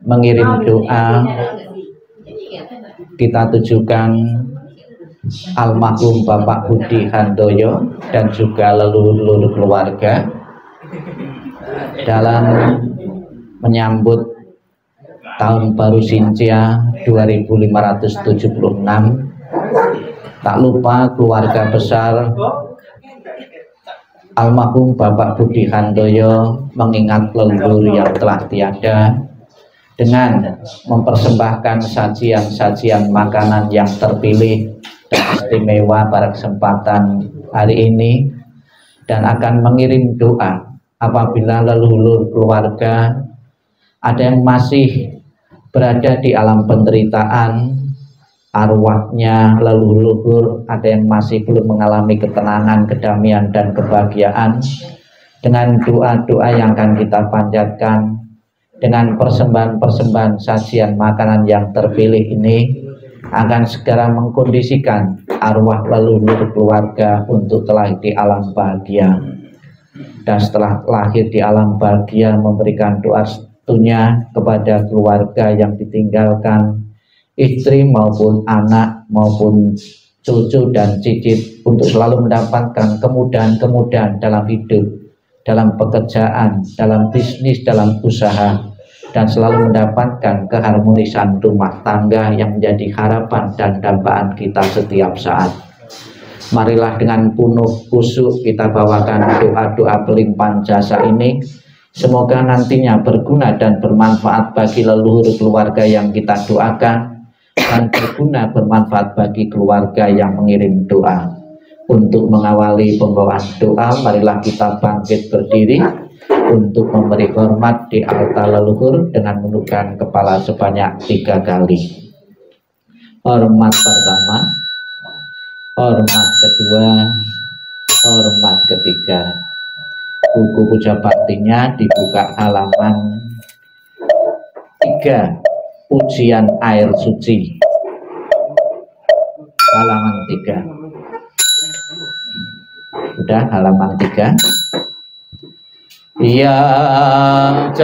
mengirim doa kita tujukan almarhum Bapak Budi Handoyo dan juga leluhur keluarga dalam menyambut tahun baru Sinca 2576. Tak lupa keluarga besar almarhum Bapak Budi Handoyo mengingat leluhur yang telah tiada dengan mempersembahkan sajian-sajian makanan yang terpilih dan istimewa pada kesempatan hari ini, dan akan mengirim doa apabila leluhur keluarga ada yang masih berada di alam penderitaan, arwahnya leluhur ada yang masih belum mengalami ketenangan, kedamaian dan kebahagiaan. Dengan doa-doa yang akan kita panjatkan, dengan persembahan-persembahan sajian makanan yang terpilih ini, akan segera mengkondisikan arwah leluhur keluarga untuk terlahir di alam bahagia, dan setelah lahir di alam bahagia memberikan doa restunya kepada keluarga yang ditinggalkan, istri maupun anak maupun cucu dan cicit, untuk selalu mendapatkan kemudahan-kemudahan dalam hidup, dalam pekerjaan, dalam bisnis, dalam usaha, dan selalu mendapatkan keharmonisan rumah tangga yang menjadi harapan dan dambaan kita setiap saat. Marilah dengan penuh khusyuk kita bawakan doa-doa pelimpahan jasa ini. Semoga nantinya berguna dan bermanfaat bagi leluhur keluarga yang kita doakan, dan berguna bermanfaat bagi keluarga yang mengirim doa. Untuk mengawali pembawaan doa, marilah kita bangkit berdiri untuk memberi hormat di altar leluhur dengan menundukkan kepala sebanyak 3 kali. Hormat pertama, hormat kedua, hormat ketiga. Buku puja baktinya dibuka halaman 3, ujian air suci, halaman 3. Sudah halaman 3. Yang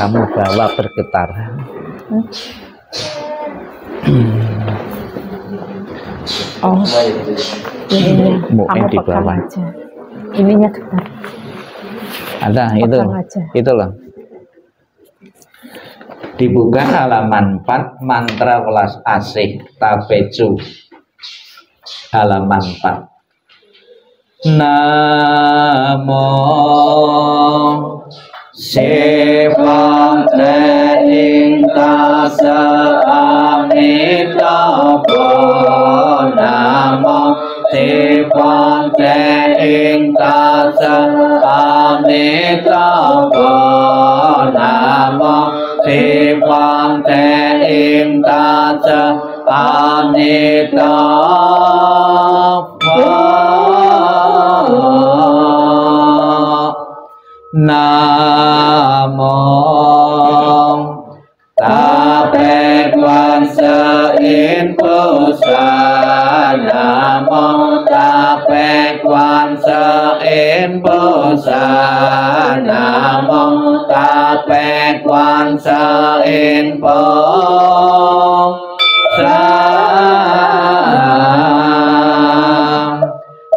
kamu bawa bergetar. Oh, ininya kamu di bawah aja. Ininya getar. Ada itu loh. Dibuka halaman 4 mantra welas asih tapecu halaman 4. Namo Sipate ing tasa amitapa. Namo Sipate ing tasa amitapa. Namo Sipate ing tasa amitapa. Namo Tape Kuasa In Pusa. Namo Tape Kuasa In Pusa. Namo Tape Kuasa In Pusa.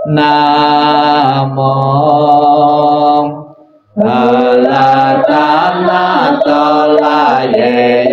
Namo Alatana tolaye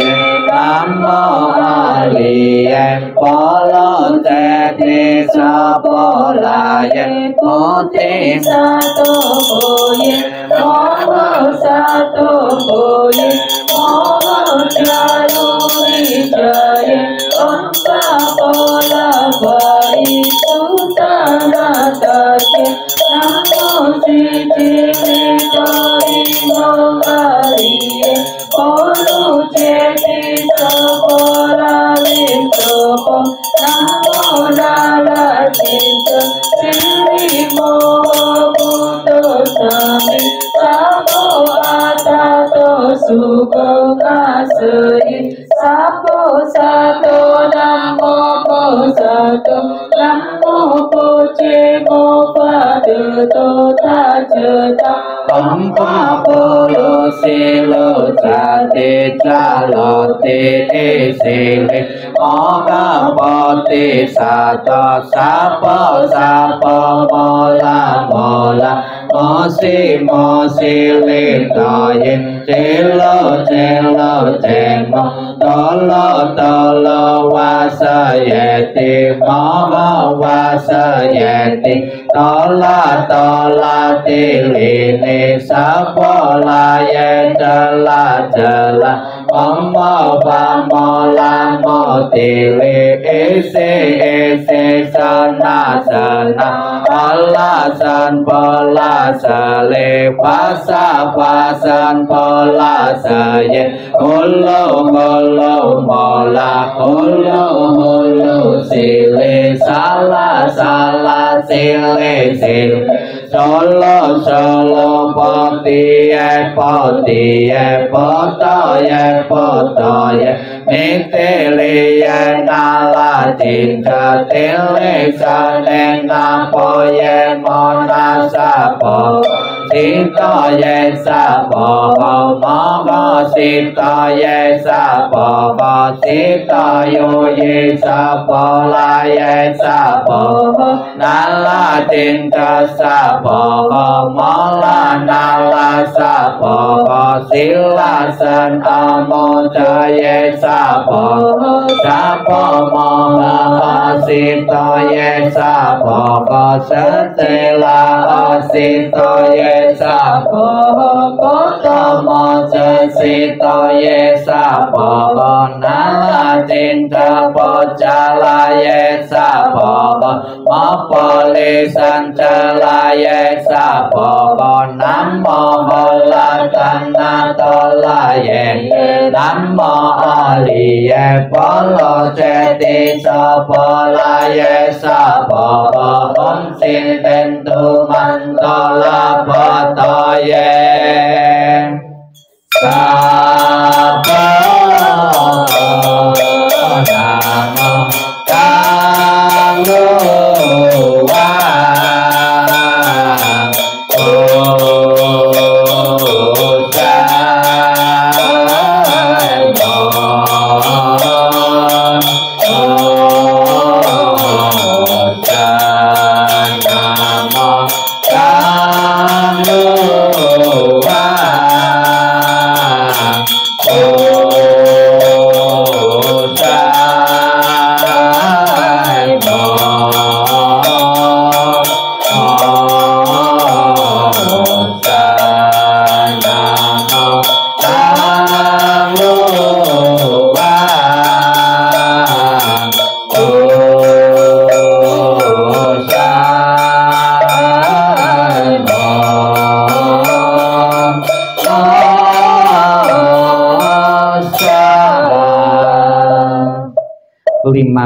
namo aliye polo teti sapolaye poti Sato boye, momo sato boye, momo jalo vijaye, ompa pola bayi sutana tasye, namo siti vitori mogaliye, polo jeti sapola vintopo, namo lala cinta, siri moho buto sami, sapo atato suko kasui, sapo sato namo po sato, namo po cego padeto tajeta, Pampa polo silo jati jalo titi sili Oga poti sato sapo sapo mola mola Mosi mosi litoyin cilo cilo cemo Tolo tolo wasa yeti Momo wasa yeti Tola tola tilini Sapola ye jala jala Momo pamo lamo tili Isi isi sana sana Alasan pola sale Pasa pasan pola saye Hulu hulu mola Hulu hulu sili Salah salah sili sili Solo solo potiye potiye potoye potoye Mitiliye nala cinta tili sane napoye mona sapo Sitoye sapo mogo sitoye sapo Sitoyo ye sapo laye sapo Nala cinta sapo mola nala sapo Silasan amo jaye sapo Sapo moga sitoye sapo Setela sitoye sapo Kotomo sitoye sapo Nala cinta pocalaye sapo Mopolisan calaye sapo Namo holatana tolaye Namo aliye polo ceti sapolaye sapo Om sintentu mantola potoye Sapo namo Namo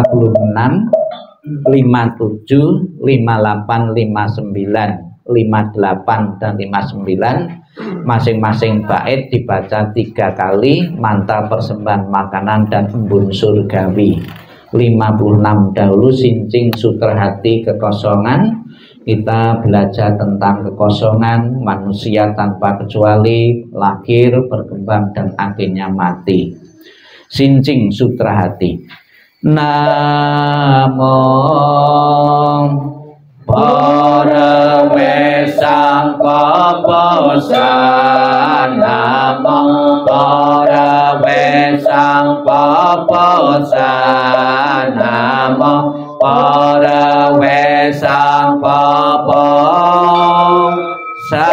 56, 57, 58, 59, 58 dan 59 masing-masing bait dibaca 3 kali, mantra persembahan makanan dan embun surgawi. 56 dahulu sincing sutra hati kekosongan. Kita belajar tentang kekosongan manusia tanpa kecuali, lahir, berkembang dan akhirnya mati. Sincing sutra hati. Namo Bhagavate Sangha-Posa, Namo Bhagavate Sangha-Posa, Namo Bhagavate Sangha-Posa.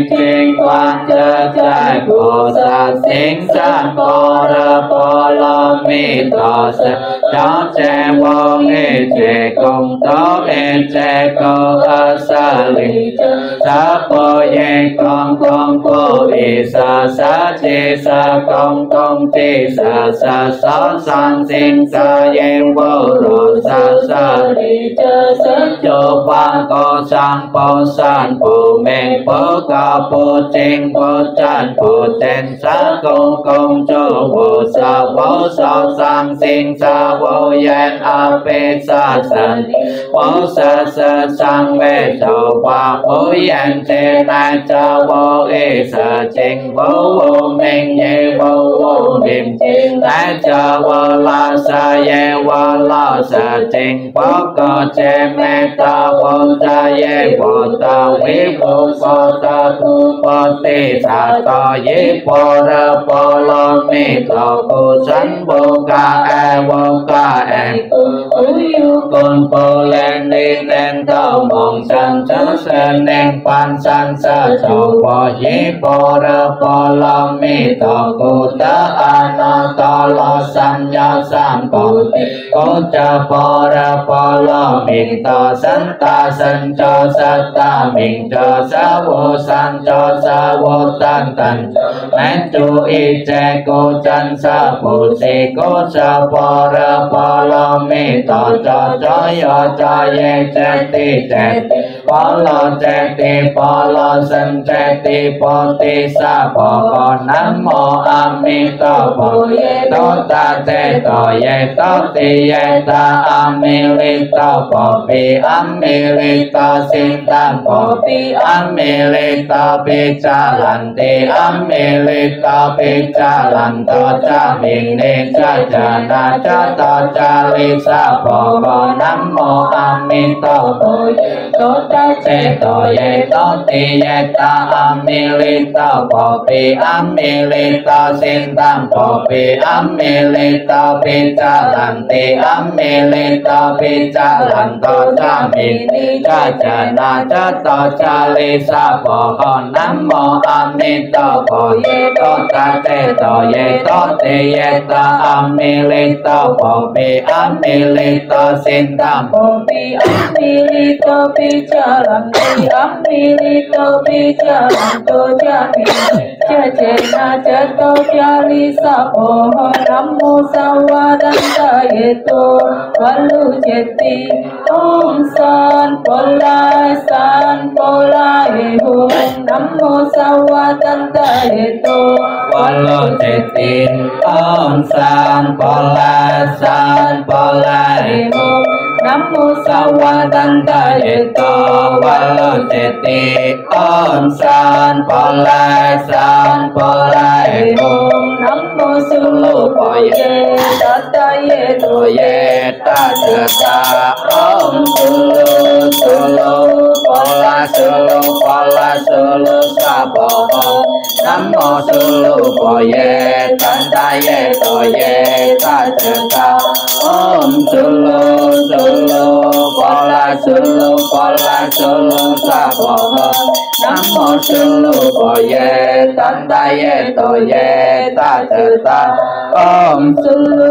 Sing quan cha chai cô sa sing san cô ra cô la mi ta sa cha che wong e che công tố e che cô a sa li sa po ye công cô e sa che sa công che sa sa san sing sa ye wo ro sa li sa cho quang cô sang po san po men po ca po cheng po chan po ten sa công cho wo sa sang sing sa wo yan a pe sa san wo sa sang ve cho qua po yan che na cha wo e sa cheng wo men ye wo nim na cha wo la sa ye wo la sa cheng po ko che me ta wo cha ye wo ta we wo ta tu pa te sa ta ye pa ra pa la me ta ko san bo ka a wo ka en yu con po len ni nen ta mong san cha sen nen pan san sa cho pa ye pa ra pa la me ta ko ta ana ta la san ya san ko ko cha pa ra pa la me ta san cha sa ta mình cha sa wo san cho sa vô tan thành nén chu y che cô chân sa phụ si cô sa po ra po lo mi to cho yo cho ye che ti po lo che ti po lo san che ti po ti sa po con nam mô a mi to po to ta te to ye to ti ye ta a mi li to po pi a mi li to sin ta po pi a mi li to pi cha lan ti a mi li to pi cha lan to cha mình nên cha na cha to cha li sa po con nam mô a mi to po ta che to ye to ti ye ta a mi li to po pi a mi li to sin tam po pi a mi li to pi cha lan ti a mi li to pi cha lan to cha mình cha na cha to cha li sa po con nam mô a mi to po ye to ta te to ye to ti ye ta a mi li to po pi a mi li to sin tam po pi a mi li to pi cha lan ti a mi li to pi cha lan to cha mi cha che na cha to cha li sa po nam mô sa wa dan ta ye to valu cheti om san po la ye ho nam mô sa wa dan ta ye to valu cheti om san po la ye ho nam mô sa wa dan ta ye to valu cheti om san po la ye ho nam mô su lu po ye ta ye to ye ta om su lu po la su lu sa po nam mô su lu po ye ta ye to ye ta om su lu po la su lu sa po nam mô su lu po ye ta ye to ye ta om su lu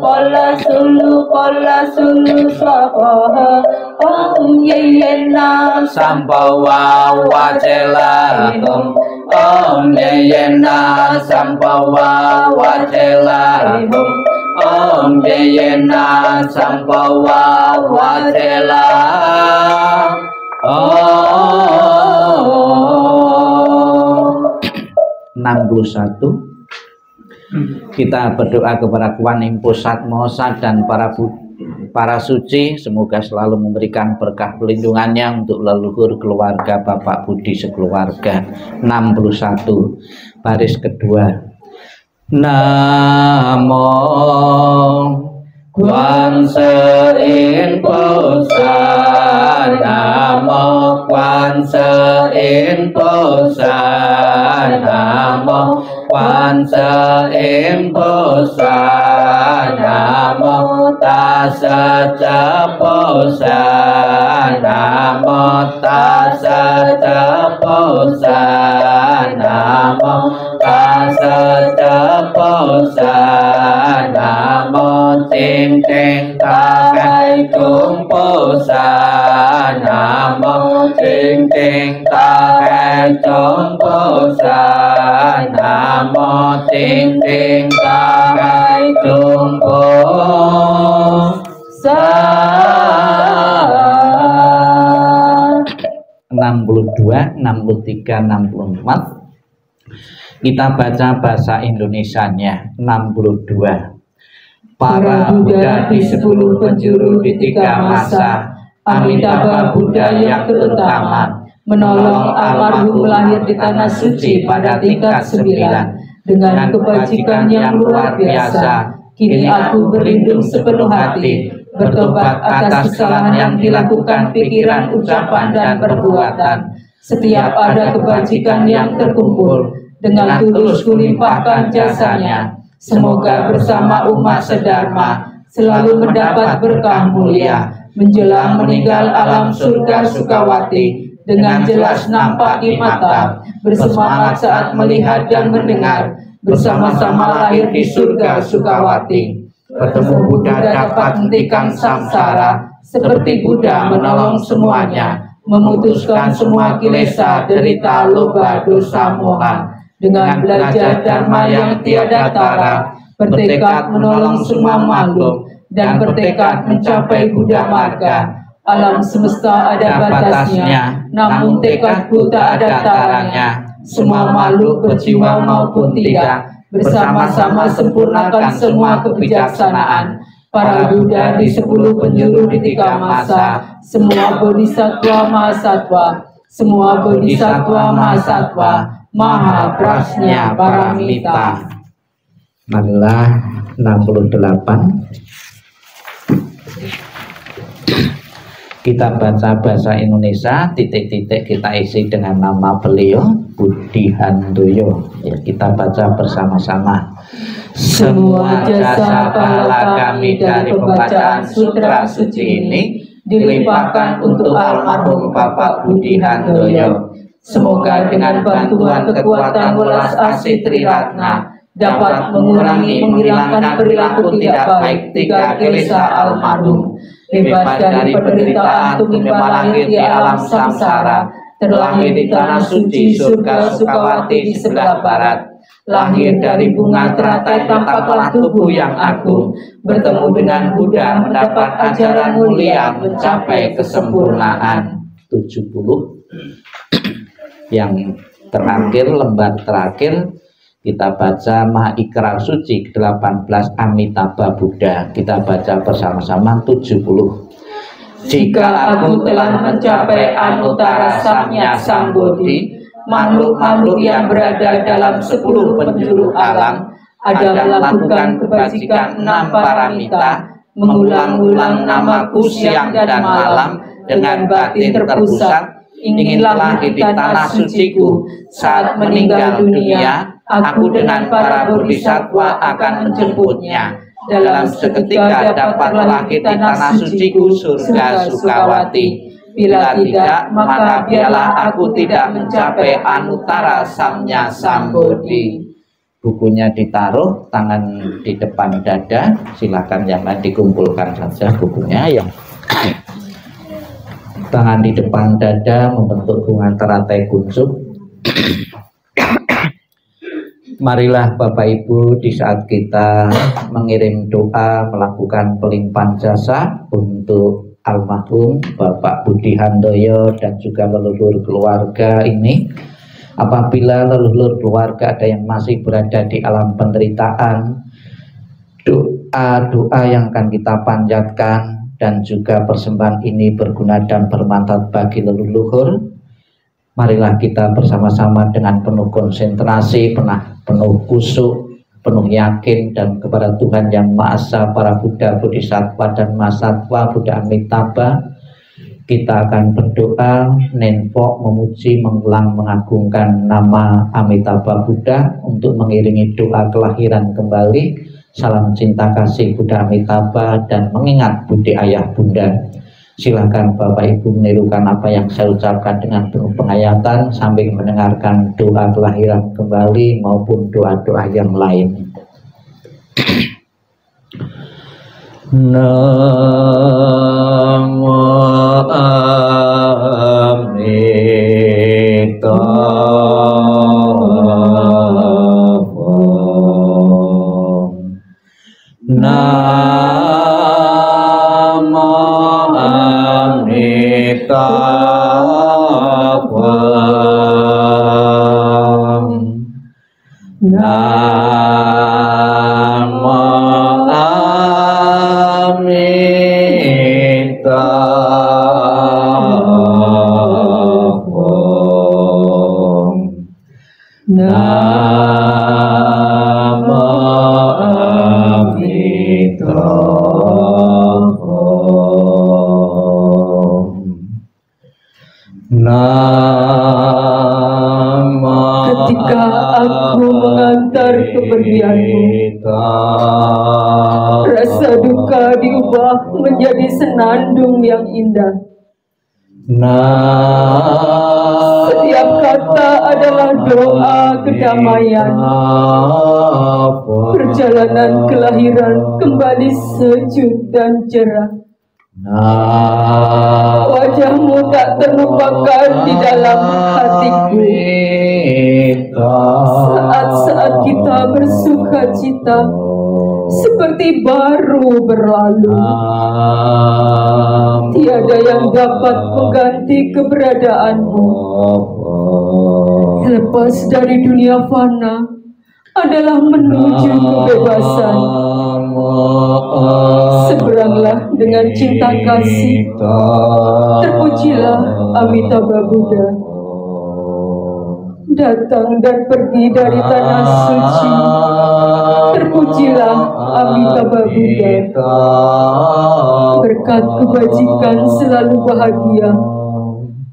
po la su lu sa po Om Yeyena Sampawa Wacela Hum Om Yeyena Sampawa Wacela Hum Om Yeyena Sampawa Wacela Om. 61. Kita berdoa kepada Kuan Im Pusat Mosa dan para suci, semoga selalu memberikan berkah pelindungannya untuk leluhur keluarga Bapak Budi sekeluarga. 61. Baris kedua. Namo Kuan Sein Pusat, Namo Kuan Sein Pusat, Namo Kuan Sein Pusat, Namo Tassa Pusat, Namo Tassa Pusat, Namo Tassa Pusat, Namo Ting Ting Takai Tung Pusat, Namo Ting Ting Takai Tung Pusat, Namo Ting Ting Takai Tung Pusat. 62, 63, 64. Kita baca bahasa Indonesianya. 62. Para Buddha di 10 penjuru di 3 masa, Amitabha Buddha yang terutama, menolong almarhum lahir di tanah suci pada tingkat 9 dengan kebajikan yang luar biasa. Kini aku berlindung sepenuh hati, bertobat atas kesalahan yang dilakukan pikiran, ucapan, dan perbuatan. Setiap ada kebajikan yang terkumpul, dengan tulus kulimpahkan jasanya. Semoga bersama umat sedharma selalu mendapat berkah mulia. Menjelang meninggal alam surga Sukawati, dengan jelas nampak di mata, bersemangat saat melihat dan mendengar, bersama-sama lahir di surga Sukawati. Bertemu Buddha dapat hentikan samsara, seperti Buddha menolong semuanya, memutuskan semua kilesa, derita, loba, dosa, moha. Dengan belajar dharma yang tiada tara, bertekad menolong semua makhluk, dan bertekad mencapai Buddha Marga. Alam semesta ada batasnya, namun tekadku tak ada taranya. Semua makhluk berjiwa maupun tidak, bersama-sama sempurnakan semua kebijaksanaan. Para Buddha di 10 penjuru di 3 masa, semua bodhisatwa mahasatwa, semua bodhisatwa mahasatwa, Maha Prasnya Paramita. Marilah 68. Kita baca bahasa Indonesia, titik-titik kita isi dengan nama beliau, Budi Handoyo. Ya, kita baca bersama-sama. Semua jasa pahala kami dari pembacaan sutra suci ini dilimpahkan untuk almarhum Bapak Budi Handoyo. Semoga dengan bantuan kekuatan welas asih Triratna dapat menghilangkan perilaku tidak baik 3 kilesa almarhum, bebas dari penderitaan tumpah lahir di alam samsara, terlahir di tanah suci surga Sukawati di sebelah barat, lahir dari bunga teratai tampaklah tubuh yang agung, bertemu dengan Buddha mendapat ajaran mulia mencapai kesempurnaan. 70. Yang terakhir, lembar terakhir, kita baca Maha Ikrar Suci 18 Amitabha Buddha. Kita baca bersama-sama 70. Jika aku telah mencapai Anuttara Samnya Sambodhi, makhluk-makhluk yang berada dalam 10 penjuru alam ada melakukan kebajikan 6 paramita, mengulang-ulang namaku siang dan malam dengan batin terpusat, ingin lahir di tanah suciku. Saat meninggal dunia, aku dengan para bodhisatwa akan menjemputnya. Dalam seketika dapat lahir di tanah suciku surga Sukawati. Bila tidak, maka biarlah aku tidak mencapai Anuttara Samnya Sambodhi. Bukunya ditaruh, tangan di depan dada. Silakan yang lain dikumpulkan saja bukunya. Yang tangan di depan dada membentuk hubungan teratai kuncup. Marilah Bapak Ibu, di saat kita mengirim doa, melakukan pelimpahan jasa untuk almarhum Bapak Budi Handoyo dan juga leluhur keluarga ini, apabila leluhur keluarga ada yang masih berada di alam penderitaan, doa-doa yang akan kita panjatkan dan juga persembahan ini berguna dan bermanfaat bagi leluhur. Marilah kita bersama-sama dengan penuh konsentrasi, penuh khusyuk, penuh yakin dan kepada Tuhan Yang Maha Esa, para Buddha, Bodhisattva dan Mahasatwa Buddha Amitabha, kita akan berdoa, nenpok, memuji, mengulang, mengagungkan nama Amitabha Buddha untuk mengiringi doa kelahiran kembali. Salam cinta kasih Buddha Amitabha dan mengingat budi ayah bunda. Silakan Bapak Ibu menirukan apa yang saya ucapkan dengan penuh penghayatan sambil mendengarkan doa kelahiran kembali maupun doa-doa yang lain. Namo ketika aku mengantar kepergianmu, rasa duka diubah menjadi senandung yang indah. Setiap kata adalah doa kedamaian. Perjalanan kelahiran kembali sejuk dan cerah. Wajahmu tak terlupakan di dalam hatiku. Saat-saat kita bersuka cita seperti baru berlalu. Tiada yang dapat mengganti keberadaanmu. Lepas dari dunia fana adalah menuju kebebasan. Seberanglah dengan cinta kasih. Terpujilah Amitabha Buddha. Datang dan pergi dari tanah suci. Terpujilah Amitabha Buddha. Berkat kebajikan selalu bahagia.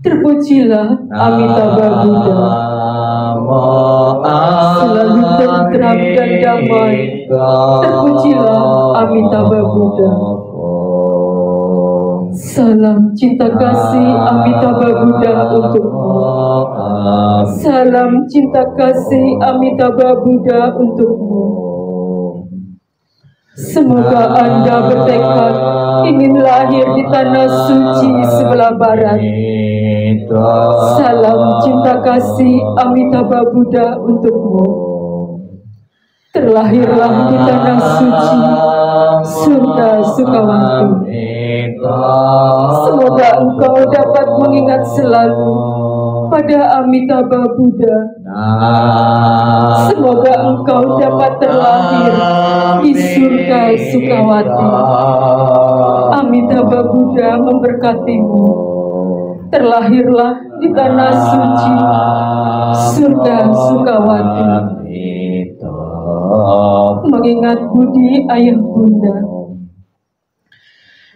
Terpujilah Amitabha Buddha. Selalu tentram dan damai. Terpujilah Amitabha Buddha. Salam cinta kasih Amitabha Buddha untukmu. Salam cinta kasih Amitabha Buddha untukmu. Semoga Anda bertekad ingin lahir di tanah suci sebelah barat. Salam cinta kasih Amitabha Buddha untukmu. Terlahirlah di tanah suci Sunda Sukawati. Semoga engkau dapat mengingat selalu pada Amitabha Buddha. Semoga engkau dapat terlahir di surga Sukawati. Amitabha Buddha memberkatimu. Terlahirlah di tanah suci surga Sukawati. Mengingat budi ayah bunda.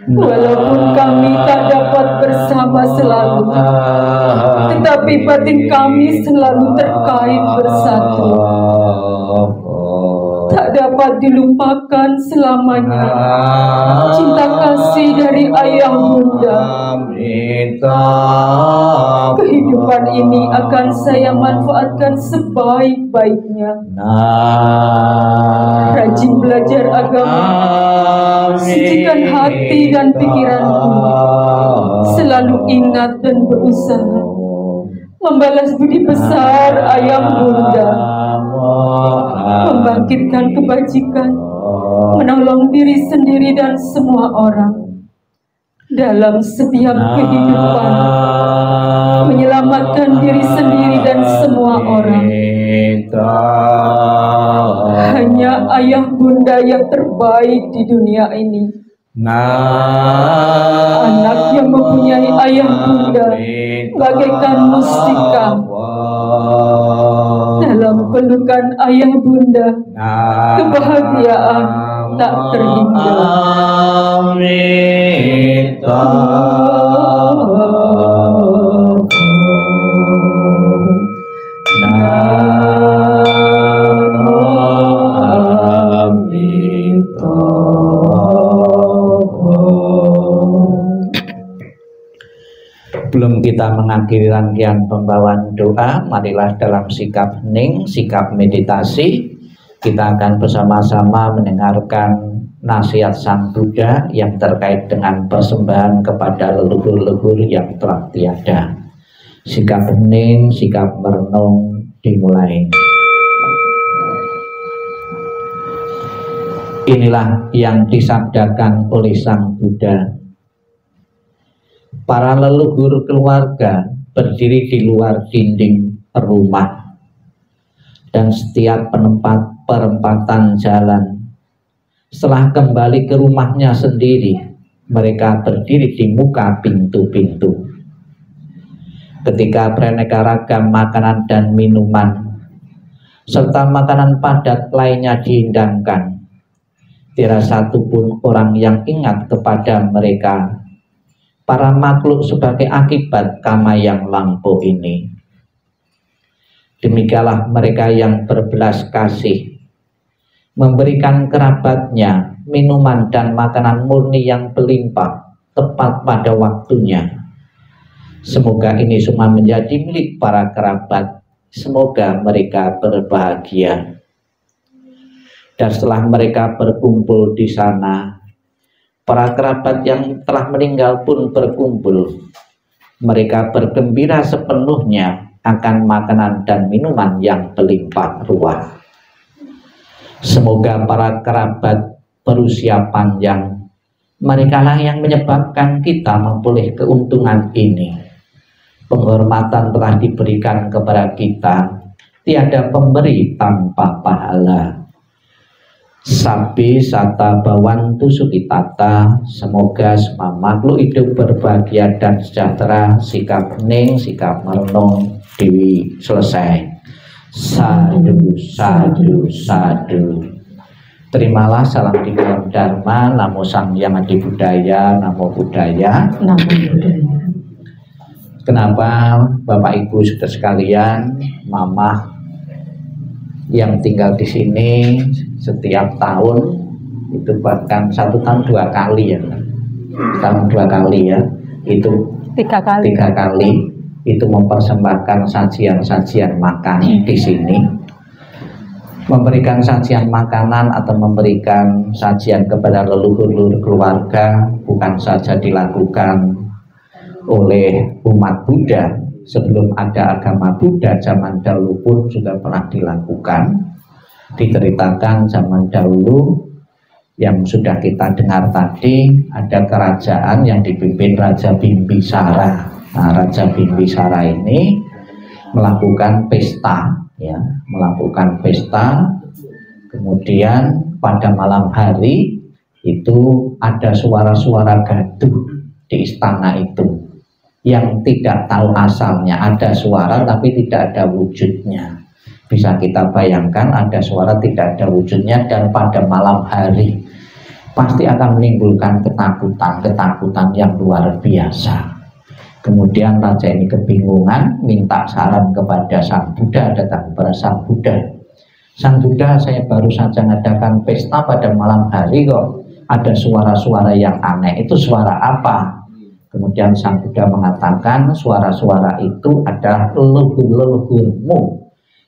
Walaupun kami tak dapat bersama selalu, tetapi batin kami selalu terkait bersatu. Tak dapat dilupakan selamanya cinta kasih dari ayah bunda. Kehidupan ini akan saya manfaatkan sebaik-baiknya. Rajin belajar agama, sucikan hati dan pikiranku. Selalu selalu ingat dan berusaha membalas budi besar ayah bunda, membangkitkan kebajikan, menolong diri sendiri dan semua orang dalam setiap kehidupan, menyelamatkan diri sendiri dan semua orang. Hanya ayah bunda yang terbaik di dunia ini. Anak yang mempunyai ayah bunda bagaikan mustika. Dalam pelukan ayah bunda, kebahagiaan tak terhingga. Sebelum kita mengakhiri rangkaian pembawaan doa, marilah dalam sikap hening, sikap meditasi, kita akan bersama-sama mendengarkan nasihat Sang Buddha yang terkait dengan persembahan kepada leluhur-leluhur yang telah tiada. Sikap hening, sikap merenung dimulai. Inilah yang disabdakan oleh Sang Buddha. Para leluhur keluarga berdiri di luar dinding rumah, dan setiap perempatan jalan. Setelah kembali ke rumahnya sendiri, mereka berdiri di muka pintu-pintu. Ketika beraneka ragam makanan dan minuman, serta makanan padat lainnya dihidangkan, tidak satupun orang yang ingat kepada mereka, para makhluk, sebagai akibat karma yang lampau ini. Demikianlah mereka yang berbelas kasih, memberikan kerabatnya minuman dan makanan murni yang berlimpah tepat pada waktunya. Semoga ini semua menjadi milik para kerabat. Semoga mereka berbahagia. Dan setelah mereka berkumpul di sana, para kerabat yang telah meninggal pun berkumpul. Mereka bergembira sepenuhnya akan makanan dan minuman yang berlimpah ruah. Semoga para kerabat berusia panjang. Merekalah yang menyebabkan kita memperoleh keuntungan ini. Penghormatan telah diberikan kepada kita. Tiada pemberi tanpa pahala. Sabi sata bawantu sukitata. Semoga semua makhluk hidup berbahagia dan sejahtera. Sikap hening, sikap merenung selesai. Sadu, sadu, sadu. Terimalah salam di dalam Dharma. Namo Sang Hyang Adi Budaya. Namo Buddhaya. Namo Buddhaya. Kenapa Bapak Ibu saudara sekalian, Mama yang tinggal di sini setiap tahun itu, bahkan 1 tahun 2 kali ya, tahun 2 kali ya, itu 3 kali itu mempersembahkan sajian-sajian makan di sini, memberikan sajian makanan atau memberikan sajian kepada leluhur keluarga. Bukan saja dilakukan oleh umat Buddha sebelum ada agama Buddha, zaman dahulu pun juga pernah dilakukan. Diceritakan zaman dahulu yang sudah kita dengar tadi, ada kerajaan yang dipimpin Raja Bimbisara. Nah, Raja Bimbisara ini melakukan pesta, ya, melakukan pesta. Kemudian pada malam hari itu ada suara-suara gaduh di istana itu, yang tidak tahu asalnya. Ada suara tapi tidak ada wujudnya. Bisa kita bayangkan, ada suara tidak ada wujudnya, dan pada malam hari pasti akan menimbulkan ketakutan yang luar biasa. Kemudian raja ini kebingungan, minta saran kepada Sang Buddha, datang kepada Sang Buddha. Sang Buddha, saya baru saja mengadakan pesta pada malam hari kok ada suara-suara yang aneh. Itu suara apa? Kemudian Sang Buddha mengatakan, suara-suara itu adalah leluhur-leluhurmu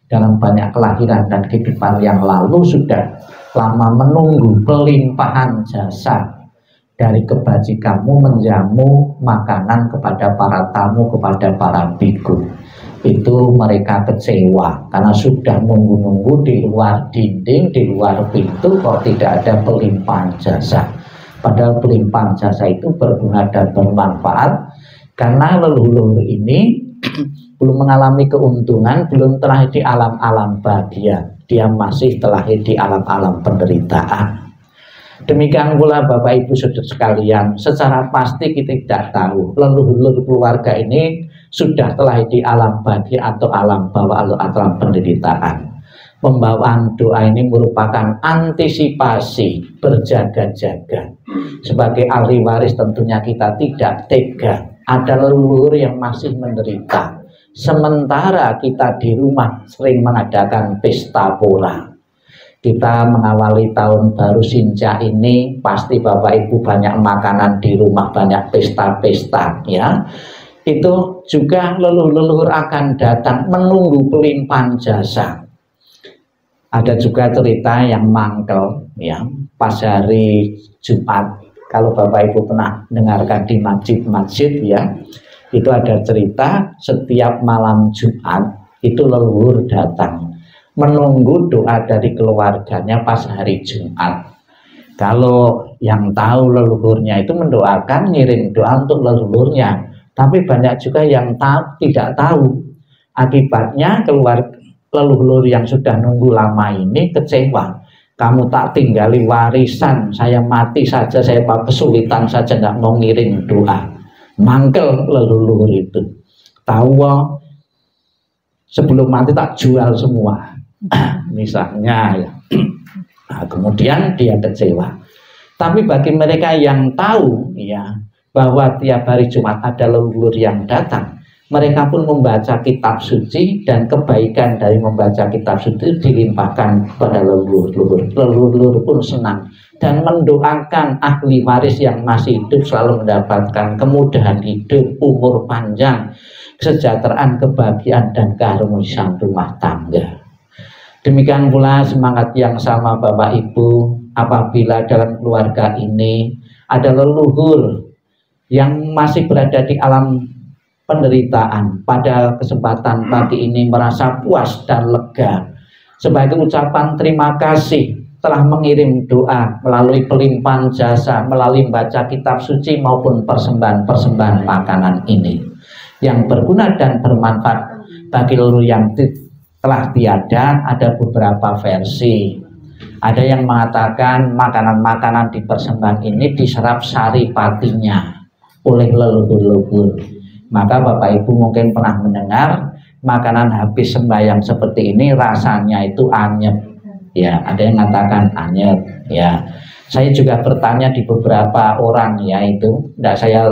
dalam banyak kelahiran dan kehidupan yang lalu sudah lama menunggu pelimpahan jasa dari kebajikanmu menjamu makanan kepada para tamu, kepada para biku. Itu mereka kecewa karena sudah nunggu-nunggu di luar dinding, di luar pintu kok tidak ada pelimpahan jasa. Padahal pelimpahan jasa itu berguna dan bermanfaat karena leluhur ini belum mengalami keuntungan, belum terlahir di alam-alam bahagia, dia masih terlahir di alam-alam penderitaan. Demikian pula Bapak Ibu Saudara sekalian, secara pasti kita tidak tahu leluhur keluarga ini sudah terlahir di alam bahagia atau alam bawah atau alam penderitaan. Pembawaan doa ini merupakan antisipasi berjaga-jaga. Sebagai ahli waris tentunya kita tidak tega ada leluhur yang masih menderita, sementara kita di rumah sering mengadakan pesta pora. Kita mengawali tahun baru Sinja ini pasti Bapak Ibu banyak makanan di rumah, banyak pesta-pesta ya. Itu juga leluhur-leluhur akan datang menunggu pelimpahan jasa. Ada juga cerita yang mangkel ya, pas hari Jumat. Kalau Bapak Ibu pernah dengarkan di masjid-masjid ya, itu ada cerita setiap malam Jumat itu leluhur datang menunggu doa dari keluarganya pas hari Jumat. Kalau yang tahu leluhurnya itu mendoakan, ngirim doa untuk leluhurnya. Tapi banyak juga yang tidak tahu. Akibatnya leluhur yang sudah nunggu lama ini kecewa. Kamu tak tinggali warisan, saya mati saja, saya kesulitan saja nggak mau ngirim doa. Mangkel leluhur itu. Tahu sebelum mati tak jual semua. Misalnya ya. Nah, kemudian dia kecewa. Tapi bagi mereka yang tahu ya bahwa tiap hari Jumat ada leluhur yang datang, mereka pun membaca kitab suci dan kebaikan dari membaca kitab suci dilimpahkan kepada leluhur. Leluhur pun senang dan mendoakan ahli waris yang masih hidup selalu mendapatkan kemudahan hidup, umur panjang, kesejahteraan, kebahagiaan dan keharmonisan rumah tangga. Demikian pula semangat yang sama Bapak Ibu apabila dalam keluarga ini ada leluhur yang masih berada di alam penderitaan, pada kesempatan pagi ini merasa puas dan lega sebagai ucapan terima kasih telah mengirim doa melalui pelimpahan jasa, melalui baca kitab suci maupun persembahan-persembahan makanan ini yang berguna dan bermanfaat bagi leluhur yang telah tiada. Ada beberapa versi. Ada yang mengatakan makanan-makanan di persembahan ini diserap saripatinya oleh leluhur-leluhur. Maka Bapak Ibu mungkin pernah mendengar makanan habis sembahyang seperti ini rasanya itu anyep. Ya, ada yang mengatakan anyep. Ya, saya juga bertanya di beberapa orang ya itu. Tidak saya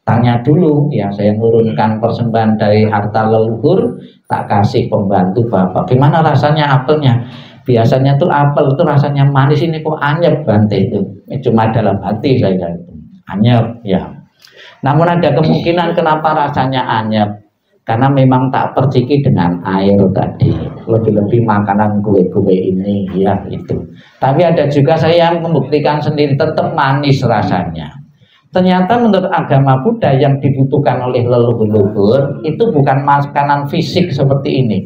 tanya dulu ya, saya menurunkan persembahan dari harta leluhur, tak kasih pembantu Bapak. Gimana rasanya apelnya? Biasanya tuh apel itu rasanya manis, ini kok anyep Bante itu. Cuma dalam hati saya itu anyep ya. Namun ada kemungkinan kenapa rasanya anyep, karena memang tak perciki dengan air tadi, lebih-lebih makanan kue-kue ini ya itu. Tapi ada juga saya yang membuktikan sendiri tetap manis rasanya. Ternyata menurut agama Buddha yang dibutuhkan oleh leluhur itu bukan makanan fisik seperti ini,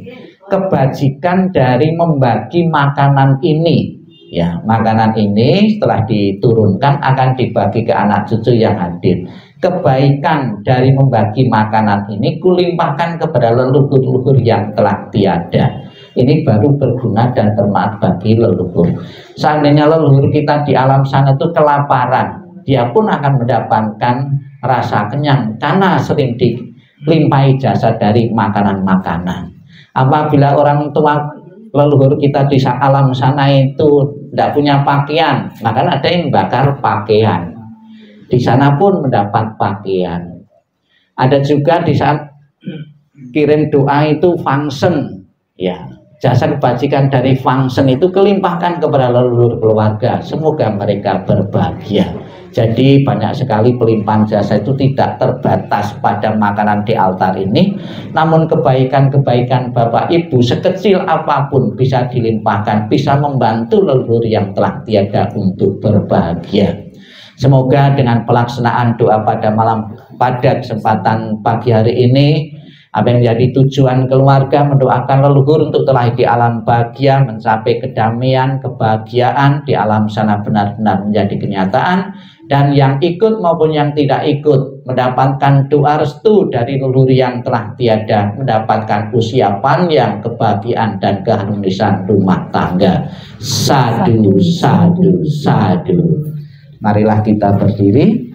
kebajikan dari membagi makanan ini. Ya, makanan ini setelah diturunkan akan dibagi ke anak cucu yang hadir. Kebaikan dari membagi makanan ini kulimpahkan kepada leluhur-leluhur yang telah tiada. Ini baru berguna dan bermanfaat bagi leluhur. Seandainya leluhur kita di alam sana itu kelaparan, dia pun akan mendapatkan rasa kenyang karena sering dilimpahi jasa dari makanan-makanan. Apabila orang tua leluhur kita di alam sana itu tidak punya pakaian, maka ada yang bakar pakaian. Di sana pun mendapat pakaian. Ada juga di saat kirim doa itu function, ya, jasa kebajikan dari function itu kelimpahkan kepada leluhur keluarga. Semoga mereka berbahagia. Jadi banyak sekali pelimpahan jasa itu tidak terbatas pada makanan di altar ini, namun kebaikan-kebaikan Bapak Ibu sekecil apapun bisa dilimpahkan, bisa membantu leluhur yang telah tiada untuk berbahagia. Semoga dengan pelaksanaan doa pada kesempatan pagi hari ini, apa yang menjadi tujuan keluarga mendoakan leluhur untuk telah di alam bahagia, mencapai kedamaian, kebahagiaan di alam sana benar-benar menjadi kenyataan, dan yang ikut maupun yang tidak ikut mendapatkan doa restu dari leluhur yang telah tiada, mendapatkan usia panjang, kebahagiaan dan keharmonisan rumah tangga. Sadu, sadu, sadu. Marilah kita berdiri.